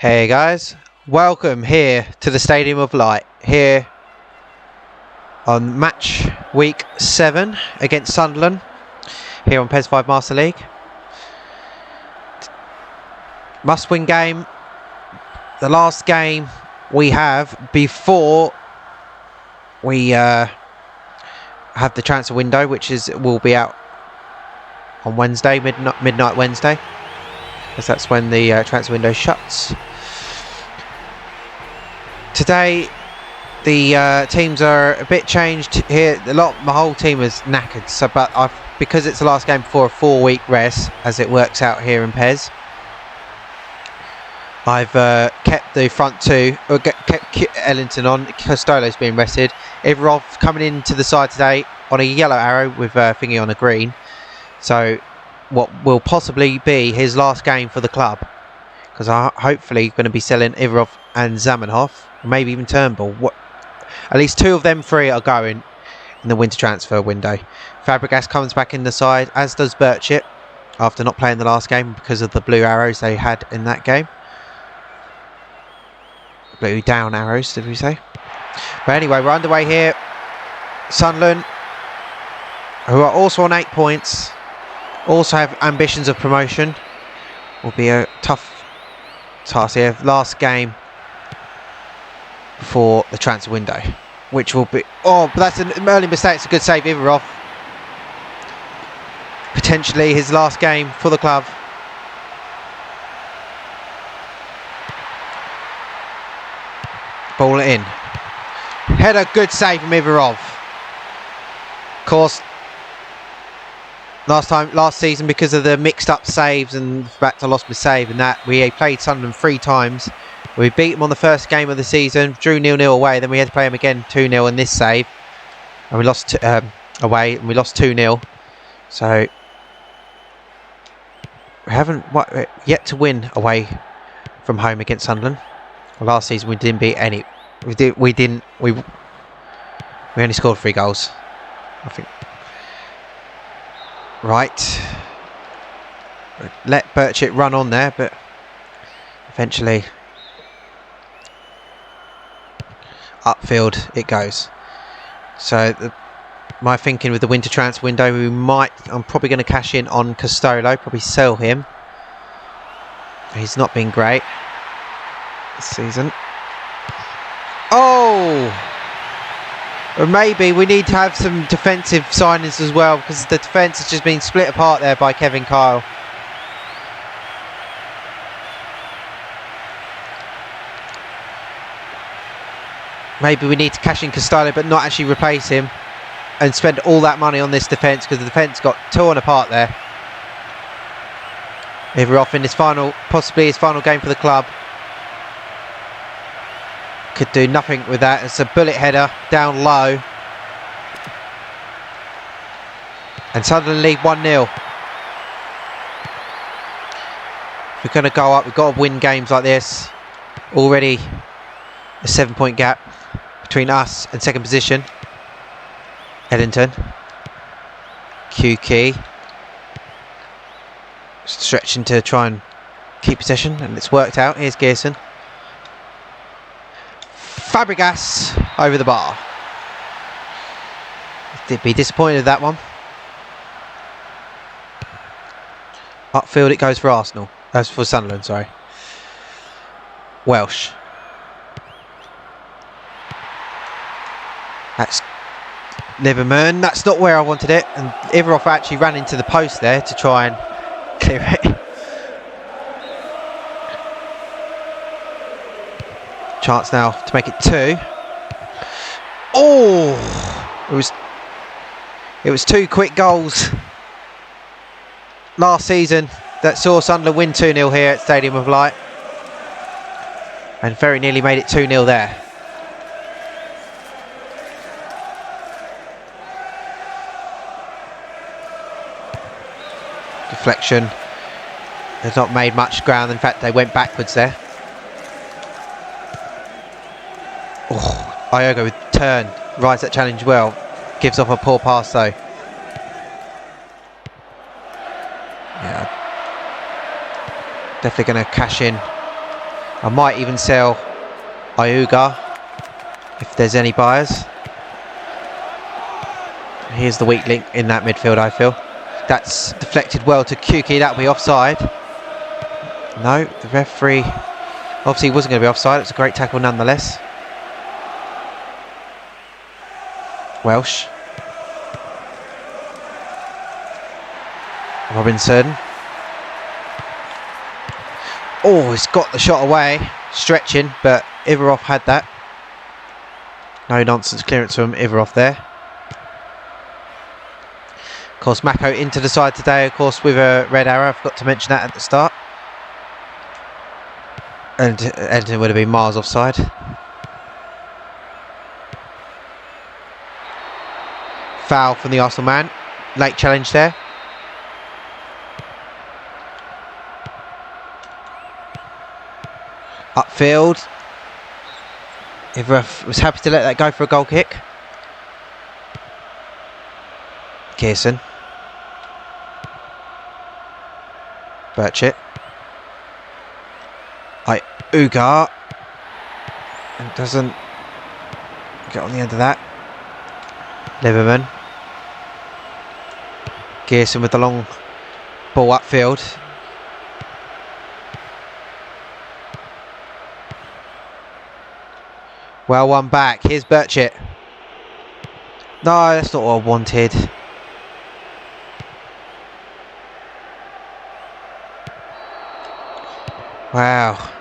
Hey guys, welcome here to the Stadium of Light, here on match week 7 against Sunderland, here on PES 5 Master League. Must win game, the last game we have before we have the transfer window, which will be out on Wednesday, midnight Wednesday, because that's when the transfer window shuts. Today the teams are a bit changed here. My whole team is knackered, so because it's the last game before a 4-week rest, as it works out here in PES, I've kept the front two, kept Ellington on. Costolo's being rested. Ivarov coming into the side today on a yellow arrow with thingy on a green, so what will possibly be his last game for the club, because I'm hopefully going to be selling Ivarov and Zamenhof, maybe even Turnbull. At least 2 of them 3 are going in the winter transfer window. Fabregas comes back in the side, as does Birchett, after not playing the last game because of the blue arrows they had in that game. Blue down arrows, did we say? But anyway, we're underway here. Sunderland, who are also on 8 points, also have ambitions of promotion. Will be a tough task here. Last game before the transfer window, which will be... Oh, but that's an early mistake. It's a good save, Ivarov. Potentially his last game for the club. Ball it in. Header, good save from Ivarov. Of course, last season, because of the mixed up saves and the fact I lost my save and that, we played Sunderland 3 times. We beat them on the first game of the season, drew 0-0 away, then we had to play them again 2-0 in this save, and we lost away, and we lost 2-0. So we haven't yet to win away from home against Sunderland. Well, last season we didn't beat any. We only scored 3 goals, I think. Right. Let Birchett run on there, but eventually upfield it goes. So my thinking with the winter transfer window, I'm probably going to cash in on Costolo, probably sell him. He's not been great this season. Oh! Or maybe we need to have some defensive signings as well, because the defence has just been split apart there by Kevin Kyle. Maybe we need to cash in Costello but not actually replace him and spend all that money on this defence, because the defence got torn apart there. Ivarov in possibly his final game for the club. Could do nothing with that. It's a bullet header down low. And Sunderland lead 1-0. We're going to go up. We've got to win games like this. Already a 7-point gap between us and second position. Ellington. QK. Stretching to try and keep possession, and it's worked out. Here's Gearson. Fabregas over the bar. Did be disappointed with that one. Upfield it goes for Arsenal. That's for Sunderland, sorry. Welsh. That's Liverman. That's not where I wanted it. And Ivarov actually ran into the post there to try and clear it. Chance now to make it 2. Oh! It was 2 quick goals last season that saw Sunderland win 2-0 here at Stadium of Light, and very nearly made it 2-0 there. Deflection. They've not made much ground. In fact, they went backwards there. Oh, Iogo with turn. Rides that challenge well. Gives off a poor pass though. Yeah. Definitely going to cash in I might even sell Iuga if there's any buyers. Here's the weak link in that midfield, I feel. That's deflected well to Kuki. That'll be offside. No, the referee obviously wasn't going to be offside. It's a great tackle nonetheless. Welsh. Robinson. Oh, he's got the shot away. Stretching, but Ivarov had that. No nonsense clearance from Ivarov there. Of course, Mako into the side today, of course, with a red arrow. I forgot to mention that at the start. And Edmonton would have been miles offside. Foul from the Arsenal man. Late challenge there. Upfield. Ivarov was happy to let that go for a goal kick. Kearson. Burchett. Ugar. And doesn't get on the end of that. Liberman. Gearson with the long ball upfield. Well, one back. Here's Burchett. No, that's not what I wanted. Wow.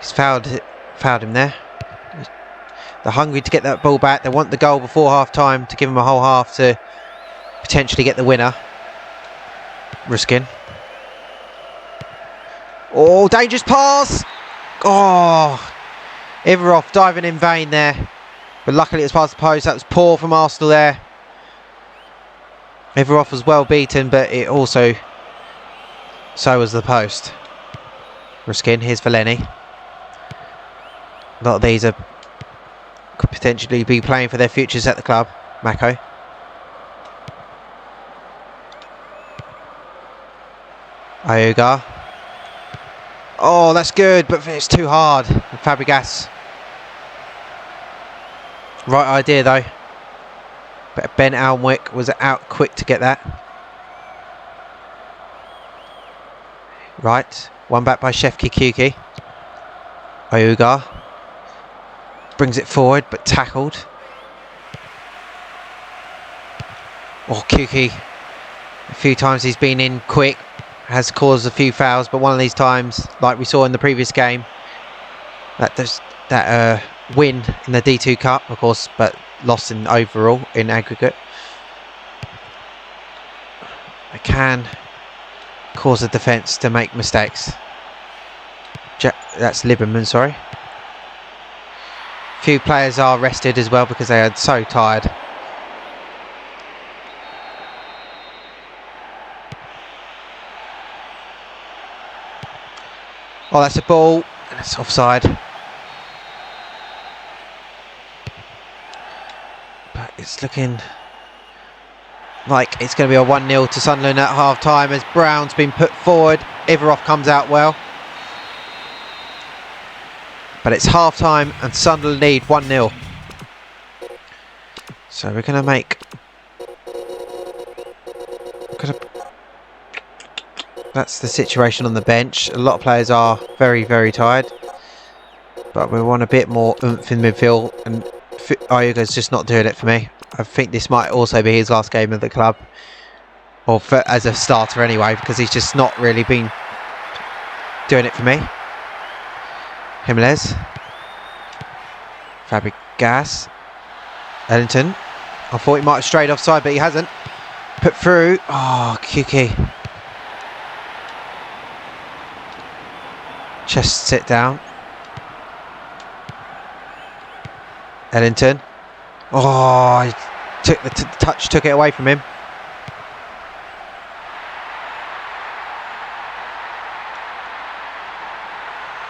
He's fouled him there. They're hungry to get that ball back. They want the goal before half time to give them a whole half to potentially get the winner. Ruskin. Oh, dangerous pass. Oh, Ivarov diving in vain there. But luckily it's past the post. That was poor from Arsenal there. Ivarov was well beaten, but it also so was the post. Ruskin, here's Valeni. A lot of these could potentially be playing for their futures at the club. Mako. Iuga. Oh, that's good, but it's too hard. Fabregas. Right idea though. But Ben Alnwick was out quick to get that. Right. One back by Shefki Kuki. Iuga. Brings it forward, but tackled. Oh, Kuki. A few times he's been in quick. Has caused a few fouls, but one of these times, like we saw in the previous game, that win in the D2 Cup, of course, but lost in overall, in aggregate. It can cause the defence to make mistakes. That's Lieberman, sorry. Few players are rested as well because they are so tired. Oh, that's a ball, and it's offside. But it's looking like it's going to be a 1-0 to Sunderland at half time as Brown's been put forward. Ivarov comes out well. But it's half time and Sunderland lead 1-0. So we're going to make... That's the situation on the bench. A lot of players are very, very tired. But we want a bit more oomph in midfield. And Iuga's just not doing it for me. I think this might also be his last game of the club. Or as a starter anyway. Because he's just not really been doing it for me. Jimenez. Fabregas. Ellington. I thought he might have strayed offside, but he hasn't. Put through. Oh, Kuki. Just sit down. Ellington. Oh, he took the touch, took it away from him.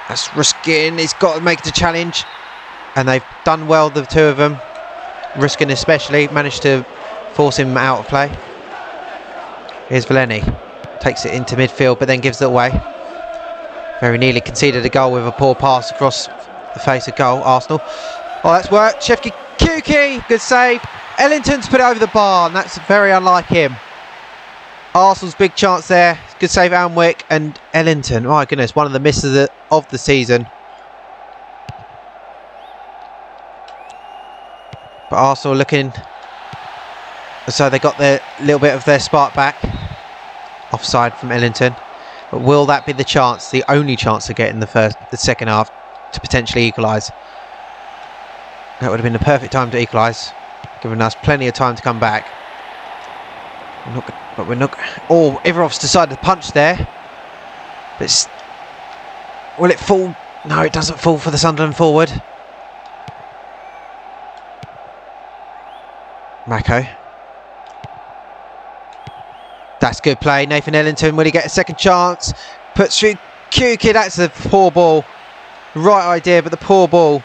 That's Ruskin. He's got to make the challenge. And they've done well, the two of them. Ruskin especially managed to force him out of play. Here's Valeni. Takes it into midfield, but then gives it away. Very nearly conceded a goal with a poor pass across the face of goal, Arsenal. Oh, that's worked. Shefki Kuki, good save. Ellington's put it over the bar, and that's very unlike him. Arsenal's big chance there. Good save, Alnwick and Ellington. My goodness, one of the misses of the season. But Arsenal looking as though they got their little bit of their spark back. Offside from Ellington. But will that be the chance, the only chance to get in the second half to potentially equalise? That would have been the perfect time to equalise, giving us plenty of time to come back. We're not. Oh, Ivarov's decided to punch there. But will it fall? No, it doesn't fall for the Sunderland forward. Mako. That's good play. Nathan Ellington, will he get a second chance? Puts through Kuki. That's a poor ball. Right idea, but the poor ball.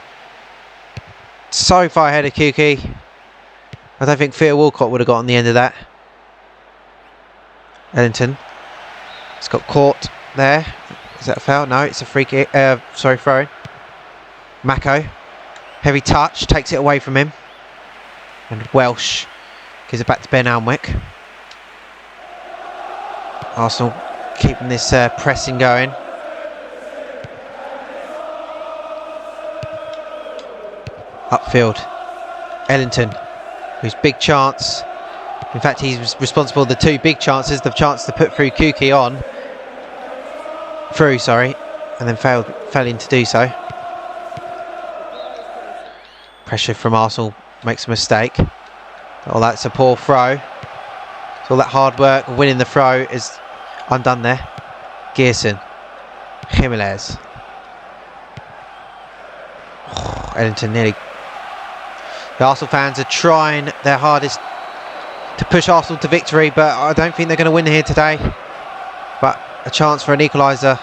So far ahead of Kuki. I don't think Theo Walcott would have got on the end of that. Ellington. It's got caught there. Is that a foul? No, it's a free kick. Sorry, throw. Mako. Heavy touch. Takes it away from him. And Welsh gives it back to Ben Alnwick. Arsenal keeping this pressing going. Upfield. Ellington, whose big chance. In fact, he's responsible for the two big chances. The chance to put through Kuki on. And then failing to do so. Pressure from Arsenal makes a mistake. Oh, that's a poor throw. So all that hard work of winning the throw is undone there. Gearson. Jimenez. Oh, Ellington nearly. The Arsenal fans are trying their hardest to push Arsenal to victory, but I don't think they're going to win here today. But a chance for an equaliser.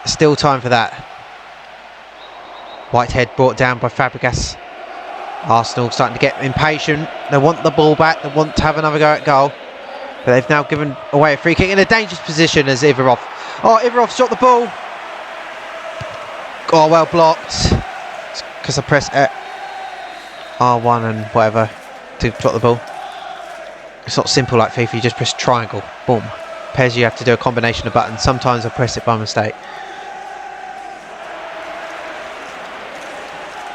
Still time for that. Whitehead brought down by Fabregas. Arsenal starting to get impatient. They want the ball back. They want to have another go at goal. But they've now given away a free kick in a dangerous position as Ivarov. Oh, Ivarov shot the ball. Oh, well blocked. Because I pressed R1 and whatever to drop the ball. It's not simple like FIFA. You just press triangle. Boom. PES, you have to do a combination of buttons. Sometimes I press it by mistake.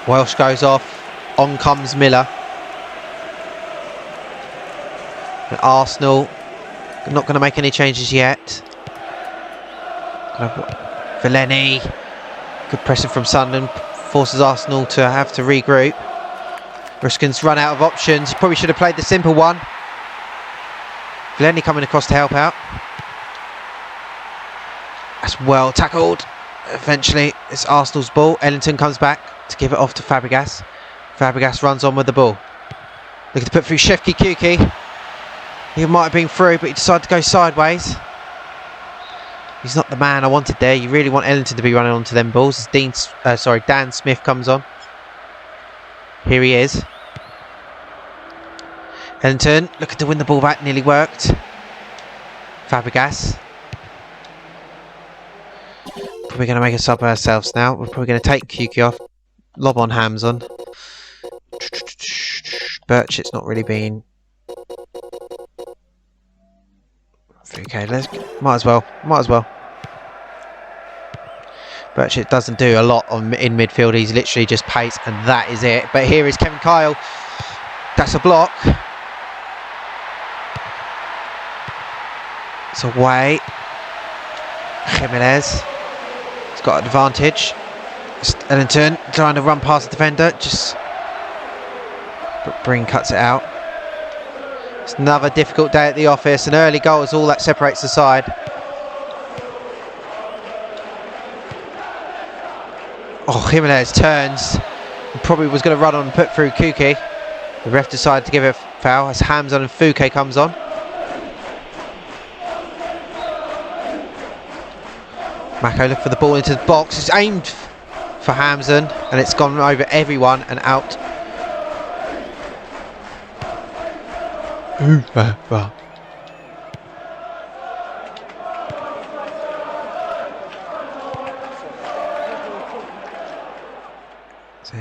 Welsh goes off. On comes Miller. And Arsenal not going to make any changes yet. Villeni. Good pressing from Sunderland. Forces Arsenal to have to regroup. Ruskin's run out of options. He probably should have played the simple one. Villeni coming across to help out. That's well tackled. Eventually it's Arsenal's ball. Ellington comes back to give it off to Fabregas. Fabregas runs on with the ball. Looking to put through Shefki Kuki. He might have been through, but he decided to go sideways. He's not the man I wanted there. You really want Ellington to be running onto them balls. As Dan Smith comes on. Here he is. Ellington looking to win the ball back. Nearly worked. Fabregas. Probably going to make a sub ourselves now. We're probably going to take Kuki off. Lob on Hams on. Birchett's not really been. Okay, might as well. Birchett doesn't do a lot in midfield. He's literally just pace, and that is it. But here is Kevin Kyle. That's a block. It's away. Jimenez. He's got an advantage. Ellington trying to run past the defender. But Breen cuts it out. It's another difficult day at the office. An early goal is all that separates the side. Oh, Jimenez turns. He probably was going to run on and put through Kuki. The ref decided to give it a foul as Hamzon and Fouquet comes on. Mako look for the ball into the box. It's aimed for Hamzon and it's gone over everyone and out.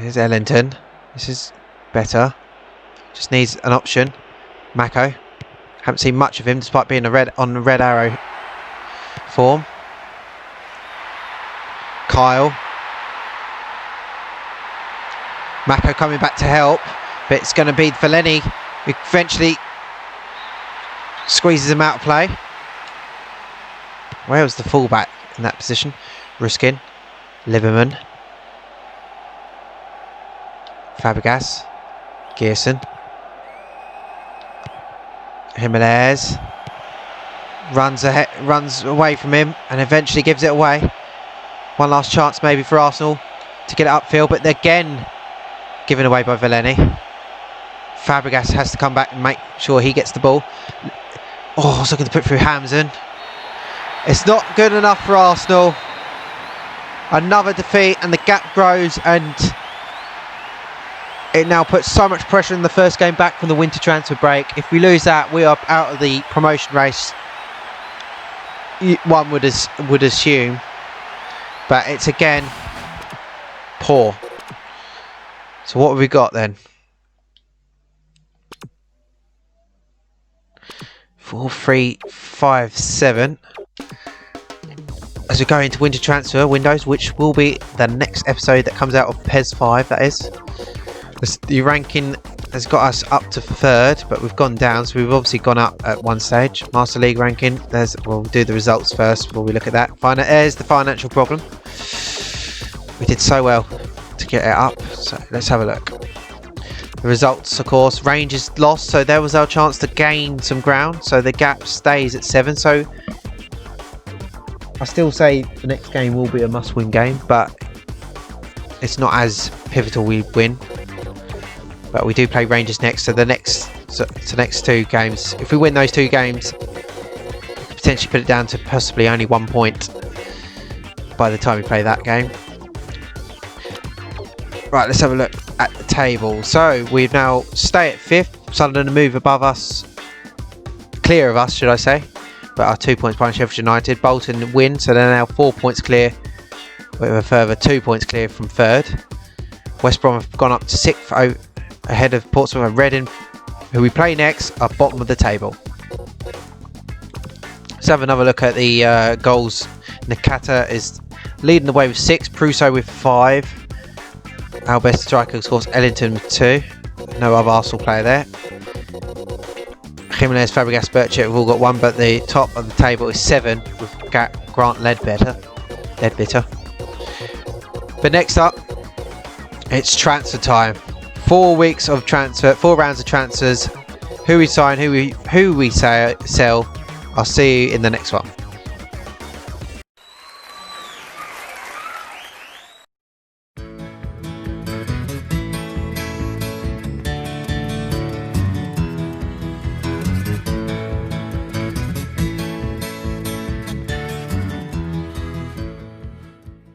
Here's Ellington. This is better. Just needs an option. Mako. Haven't seen much of him despite being on the red arrow form. Kyle. Mako coming back to help, but it's going to be Fellaini who eventually squeezes him out of play. Where was the fullback in that position? Ruskin, Liberman, Fabregas, Gearson, Jimenez runs away from him and eventually gives it away. One last chance maybe for Arsenal to get it upfield, but again given away by Fellaini. Fabregas has to come back and make sure he gets the ball. Oh, I was looking to put through Hamzen. It's not good enough for Arsenal. Another defeat and the gap grows, and it now puts so much pressure in the first game back from the winter transfer break. If we lose that, we are out of the promotion race, one would assume. But it's again poor. So what have we got then? 4-3-5-7. As we go into winter transfer windows, which will be the next episode that comes out of PES 5, that is. The ranking has got us up to 3rd, but we've gone down, so we've obviously gone up at one stage. Master League ranking, we'll do the results first before we look at that. There's the financial problem. We did so well to get it up, so let's have a look. The results, of course, Rangers lost, so there was our chance to gain some ground, so the gap stays at 7. So I still say the next game will be a must-win game, but it's not as pivotal we win. But we do play Rangers next, so the next 2 games, if we win those 2 games, we could potentially put it down to possibly only 1 point by the time we play that game. Right, let's have a look at the table. So we've now stay at 5th. Sunderland move above us, clear of us, should I say? But are 2 points behind Sheffield United. Bolton win, so they're now 4 points clear, with a further 2 points clear from 3rd. West Brom have gone up to 6th, ahead of Portsmouth and Reading, who we play next, are bottom of the table. Let's have another look at the goals. Nakata is leading the way with 6, Prusso with 5. Our best striker, of course, Ellington with 2. No other Arsenal player there. Jimenez, Fabregas, Birchett have all got 1, but the top of the table is 7 with Grant Ledbetter. But next up, it's transfer time. 4 weeks of transfer, 4 rounds of transfers. Who we sign, who we sell. I'll see you in the next one.